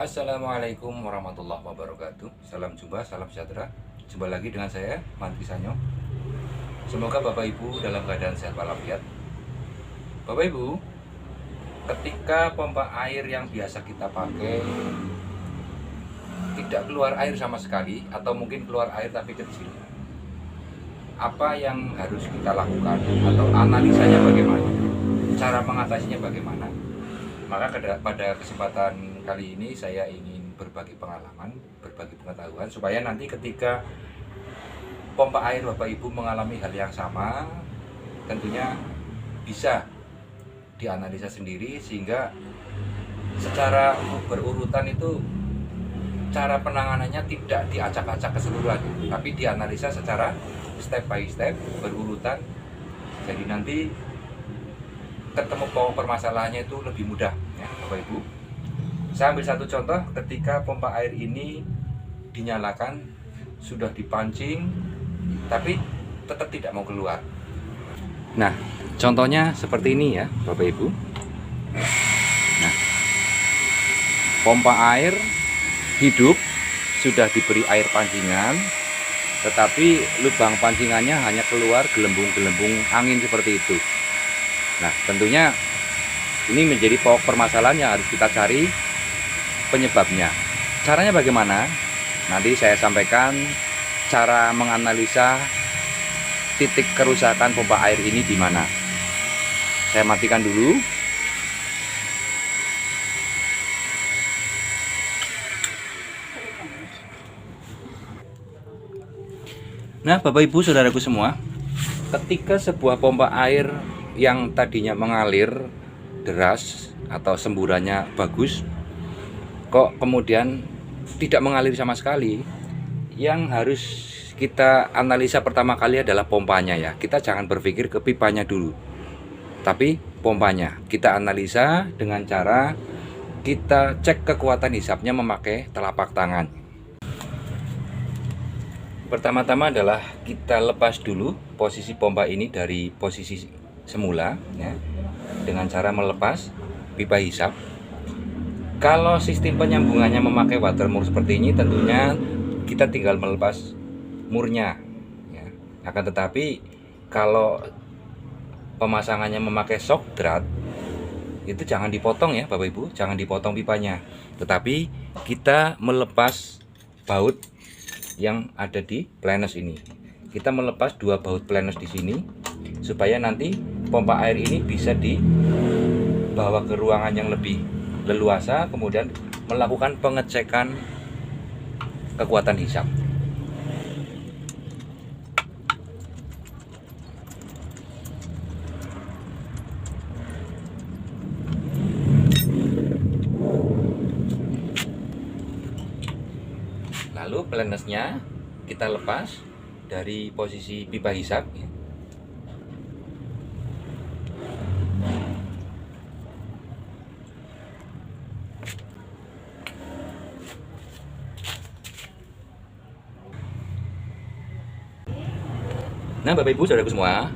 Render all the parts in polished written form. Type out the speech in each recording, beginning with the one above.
Assalamualaikum warahmatullahi wabarakatuh. Salam jumpa, salam sejahtera. Jumpa lagi dengan saya, Mantri Sanyo. Semoga Bapak Ibu dalam keadaan sehat walafiat. Bapak Ibu, ketika pompa air yang biasa kita pakai tidak keluar air sama sekali, atau mungkin keluar air tapi kecil, apa yang harus kita lakukan atau analisanya bagaimana? Cara mengatasinya bagaimana? Maka pada kesempatan kali ini saya ingin berbagi pengalaman, berbagi pengetahuan supaya nanti ketika pompa air Bapak Ibu mengalami hal yang sama, tentunya bisa dianalisa sendiri sehingga secara berurutan itu cara penanganannya tidak diacak-acak keseluruhan, tapi dianalisa secara step by step berurutan. Jadi nanti ketemu pokok permasalahannya itu lebih mudah ya Bapak Ibu. Saya ambil satu contoh ketika pompa air ini dinyalakan, sudah dipancing tapi tetap tidak mau keluar. Nah, contohnya seperti ini ya Bapak Ibu. Nah, pompa air hidup, sudah diberi air pancingan, tetapi lubang pancingannya hanya keluar gelembung-gelembung angin seperti itu. Nah, tentunya ini menjadi pokok permasalahan yang harus kita cari penyebabnya. Caranya bagaimana? Nanti saya sampaikan cara menganalisa titik kerusakan pompa air ini di mana. Saya matikan dulu. Nah, Bapak Ibu Saudaraku semua, ketika sebuah pompa air yang tadinya mengalir deras atau semburannya bagus, kok kemudian tidak mengalir sama sekali, yang harus kita analisa pertama kali adalah pompanya ya. Kita jangan berpikir ke pipanya dulu, tapi pompanya kita analisa dengan cara kita cek kekuatan hisapnya memakai telapak tangan. Pertama-tama adalah kita lepas dulu posisi pompa ini dari posisi semula ya, dengan cara melepas pipa hisap. Kalau sistem penyambungannya memakai water mur seperti ini, tentunya kita tinggal melepas murnya ya. Akan tetapi kalau pemasangannya memakai shock drat, itu jangan dipotong ya Bapak Ibu, jangan dipotong pipanya, tetapi kita melepas baut yang ada di planes ini. Kita melepas dua baut planes di sini supaya nanti pompa air ini bisa dibawa ke ruangan yang lebih leluasa, kemudian melakukan pengecekan kekuatan hisap. Lalu planesnya kita lepas dari posisi pipa hisap ya. Nah, Bapak Ibu Saudaraku semua,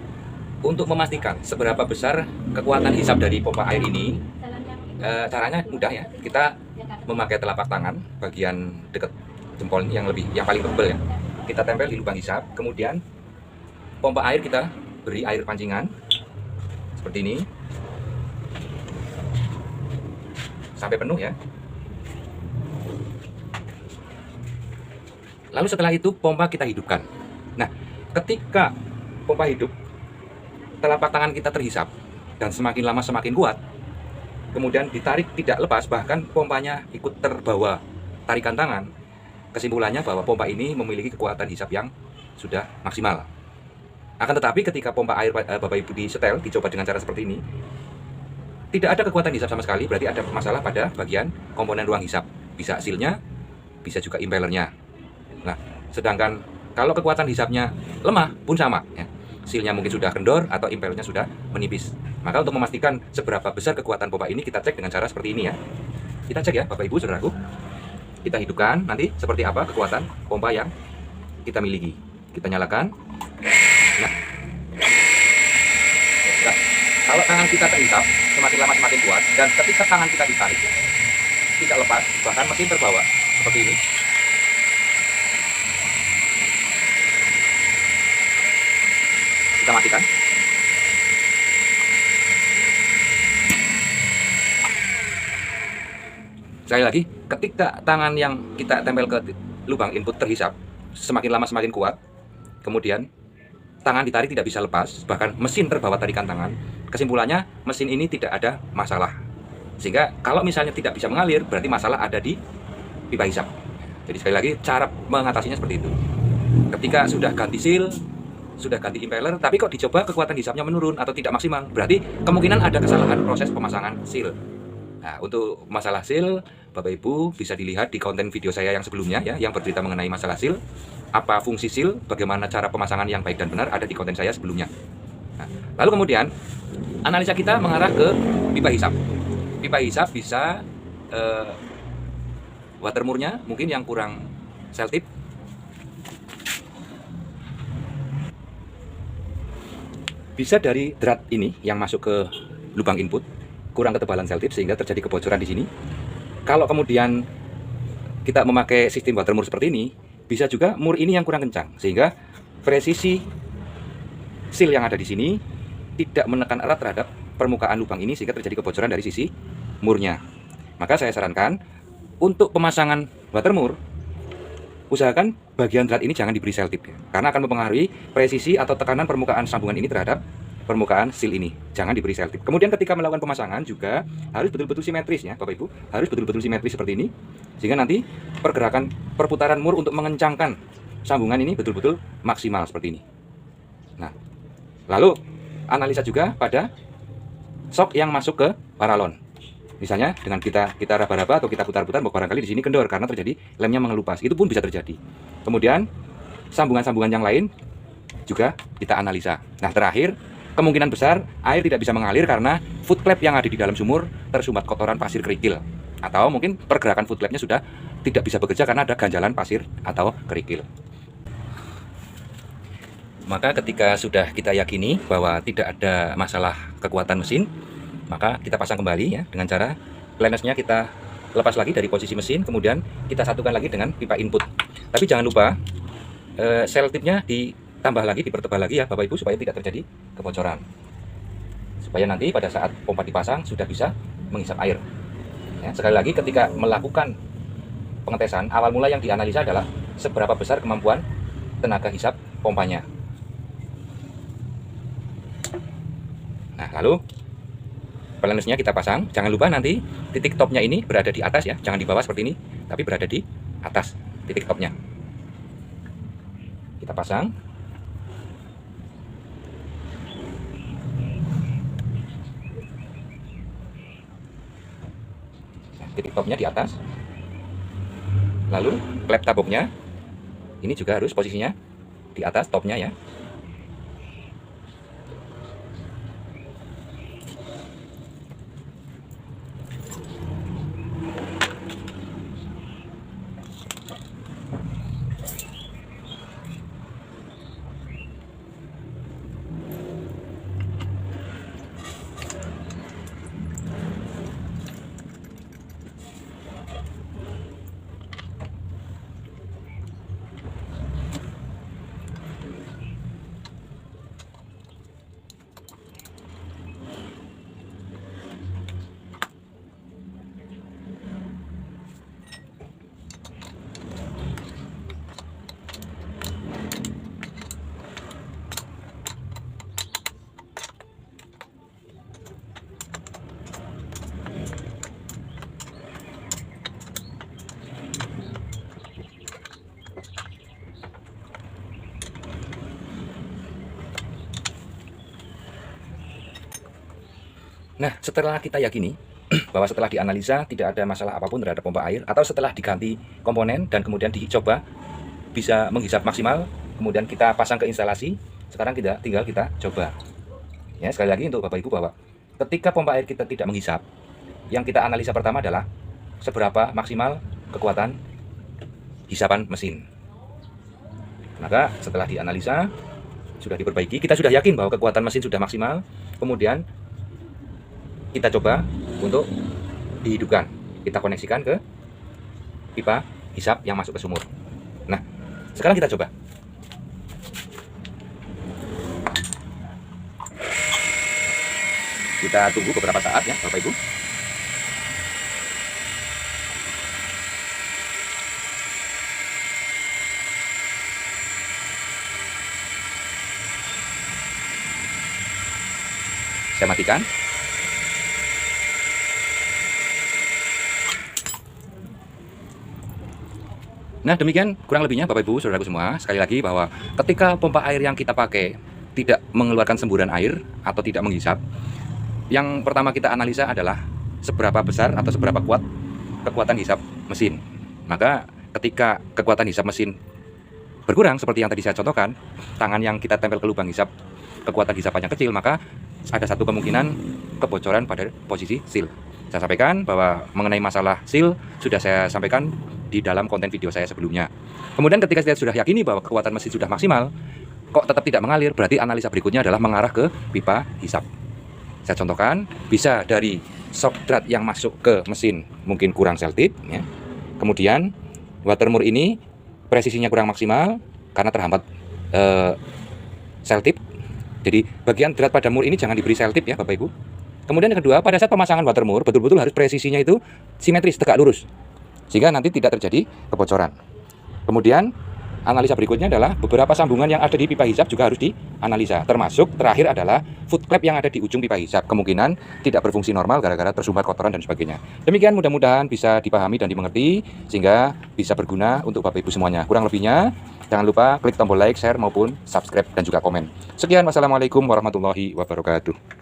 untuk memastikan seberapa besar kekuatan hisap dari pompa air ini, caranya mudah ya. Kita memakai telapak tangan bagian dekat jempol yang paling tebal ya. Kita tempel di lubang hisap, kemudian pompa air kita beri air pancingan seperti ini sampai penuh ya. Lalu setelah itu pompa kita hidupkan. Nah, ketika pompa hidup, telapak tangan kita terhisap dan semakin lama semakin kuat, kemudian ditarik tidak lepas, bahkan pompanya ikut terbawa tarikan tangan. Kesimpulannya bahwa pompa ini memiliki kekuatan hisap yang sudah maksimal. Akan tetapi ketika pompa air Bapak Ibu disetel, dicoba dengan cara seperti ini, tidak ada kekuatan hisap sama sekali, berarti ada masalah pada bagian komponen ruang hisap. Bisa sealnya, bisa juga impellernya. Nah, sedangkan kalau kekuatan hisapnya lemah pun sama ya. Sealnya mungkin sudah kendor atau impellernya sudah menipis. Maka untuk memastikan seberapa besar kekuatan pompa ini, kita cek dengan cara seperti ini ya. Kita cek ya Bapak Ibu Saudaraku. Kita hidupkan nanti seperti apa kekuatan pompa yang kita miliki. Kita nyalakan. Nah, kalau tangan kita terhisap, semakin lama semakin kuat, dan ketika tangan kita ditarik, tidak lepas, bahkan mesin terbawa seperti ini. Kita matikan. Sekali lagi, ketika tangan yang kita tempel ke lubang input terhisap, semakin lama semakin kuat, kemudian tangan ditarik tidak bisa lepas, bahkan mesin terbawa tarikan tangan. Kesimpulannya, mesin ini tidak ada masalah. Sehingga kalau misalnya tidak bisa mengalir, berarti masalah ada di pipa hisap. Jadi sekali lagi, cara mengatasinya seperti itu. Ketika sudah ganti seal, sudah ganti impeller, tapi kok dicoba kekuatan hisapnya menurun atau tidak maksimal, berarti kemungkinan ada kesalahan proses pemasangan seal. Nah, untuk masalah seal, Bapak Ibu bisa dilihat di konten video saya yang sebelumnya ya, yang bercerita mengenai masalah seal, apa fungsi seal, bagaimana cara pemasangan yang baik dan benar, ada di konten saya sebelumnya. Nah, lalu kemudian analisa kita mengarah ke pipa hisap. Pipa hisap bisa watermurnya mungkin yang kurang seltip. Bisa dari drat ini yang masuk ke lubang input, kurang ketebalan seltip sehingga terjadi kebocoran di sini. Kalau kemudian kita memakai sistem watermur seperti ini, bisa juga mur ini yang kurang kencang sehingga presisi seal yang ada di sini tidak menekan erat terhadap permukaan lubang ini sehingga terjadi kebocoran dari sisi murnya. Maka saya sarankan untuk pemasangan watermur, usahakan bagian drat ini jangan diberi seltip ya, karena akan mempengaruhi presisi atau tekanan permukaan sambungan ini terhadap permukaan seal ini. Jangan diberi seltip. Kemudian ketika melakukan pemasangan juga harus betul-betul simetris ya Bapak Ibu, harus betul-betul simetris seperti ini sehingga nanti pergerakan perputaran mur untuk mengencangkan sambungan ini betul-betul maksimal seperti ini. Nah, lalu analisa juga pada shock yang masuk ke paralon. Misalnya dengan kita raba-raba atau kita putar-putar, barangkali di sini kendor karena terjadi lemnya mengelupas. Itu pun bisa terjadi. Kemudian sambungan-sambungan yang lain juga kita analisa. Nah, terakhir, kemungkinan besar air tidak bisa mengalir karena foot clamp yang ada di dalam sumur tersumbat kotoran pasir kerikil. Atau mungkin pergerakan foot clampnya sudah tidak bisa bekerja karena ada ganjalan pasir atau kerikil. Maka ketika sudah kita yakini bahwa tidak ada masalah kekuatan mesin, maka kita pasang kembali ya dengan cara flange-nya kita lepas lagi dari posisi mesin, kemudian kita satukan lagi dengan pipa input. Tapi jangan lupa seltipnya ditambah lagi, dipertebal lagi ya Bapak Ibu supaya tidak terjadi kebocoran. Supaya nanti pada saat pompa dipasang sudah bisa menghisap air. Ya, sekali lagi ketika melakukan pengetesan, awal mula yang dianalisa adalah seberapa besar kemampuan tenaga hisap pompanya. Nah, lalu flange-nya kita pasang. Jangan lupa nanti titik topnya ini berada di atas ya, jangan di bawah seperti ini, tapi berada di atas titik topnya. Kita pasang. Nah, titik topnya di atas. Lalu klep taboknya ini juga harus posisinya di atas topnya ya. Nah, setelah kita yakini bahwa setelah dianalisa tidak ada masalah apapun terhadap pompa air, atau setelah diganti komponen dan kemudian dicoba bisa menghisap maksimal, kemudian kita pasang ke instalasi, sekarang tinggal kita coba. Ya, sekali lagi untuk Bapak Ibu bahwa ketika pompa air kita tidak menghisap, yang kita analisa pertama adalah seberapa maksimal kekuatan hisapan mesin. Maka setelah dianalisa, sudah diperbaiki, kita sudah yakin bahwa kekuatan mesin sudah maksimal, kemudian kita coba untuk dihidupkan. kita koneksikan ke pipa hisap yang masuk ke sumur. Nah, sekarang kita coba. Kita tunggu beberapa saat ya Bapak Ibu. Saya matikan. Nah, demikian kurang lebihnya Bapak Ibu, saudaraku semua. Sekali lagi bahwa ketika pompa air yang kita pakai tidak mengeluarkan semburan air atau tidak menghisap, yang pertama kita analisa adalah seberapa besar atau seberapa kuat kekuatan hisap mesin. Maka ketika kekuatan hisap mesin berkurang seperti yang tadi saya contohkan, tangan yang kita tempel ke lubang hisap, kekuatan hisapannya kecil, maka ada satu kemungkinan kebocoran pada posisi seal. Saya sampaikan bahwa mengenai masalah seal sudah saya sampaikan di dalam konten video saya sebelumnya. Kemudian ketika saya sudah yakini bahwa kekuatan mesin sudah maksimal, kok tetap tidak mengalir, berarti analisa berikutnya adalah mengarah ke pipa hisap. Saya contohkan, bisa dari shock drat yang masuk ke mesin mungkin kurang seltip ya. Kemudian water mur ini presisinya kurang maksimal karena terhambat seltip. Jadi bagian drat pada mur ini jangan diberi seltip ya Bapak Ibu. Kemudian yang kedua, pada saat pemasangan water mur betul-betul harus presisinya itu simetris, tegak lurus, sehingga nanti tidak terjadi kebocoran. Kemudian analisa berikutnya adalah beberapa sambungan yang ada di pipa hisap juga harus dianalisa. Termasuk terakhir adalah foot clamp yang ada di ujung pipa hisap. Kemungkinan tidak berfungsi normal gara-gara tersumbat kotoran dan sebagainya. Demikian, mudah-mudahan bisa dipahami dan dimengerti sehingga bisa berguna untuk Bapak Ibu semuanya. Kurang lebihnya jangan lupa klik tombol like, share maupun subscribe dan juga komen. Sekian, wassalamualaikum warahmatullahi wabarakatuh.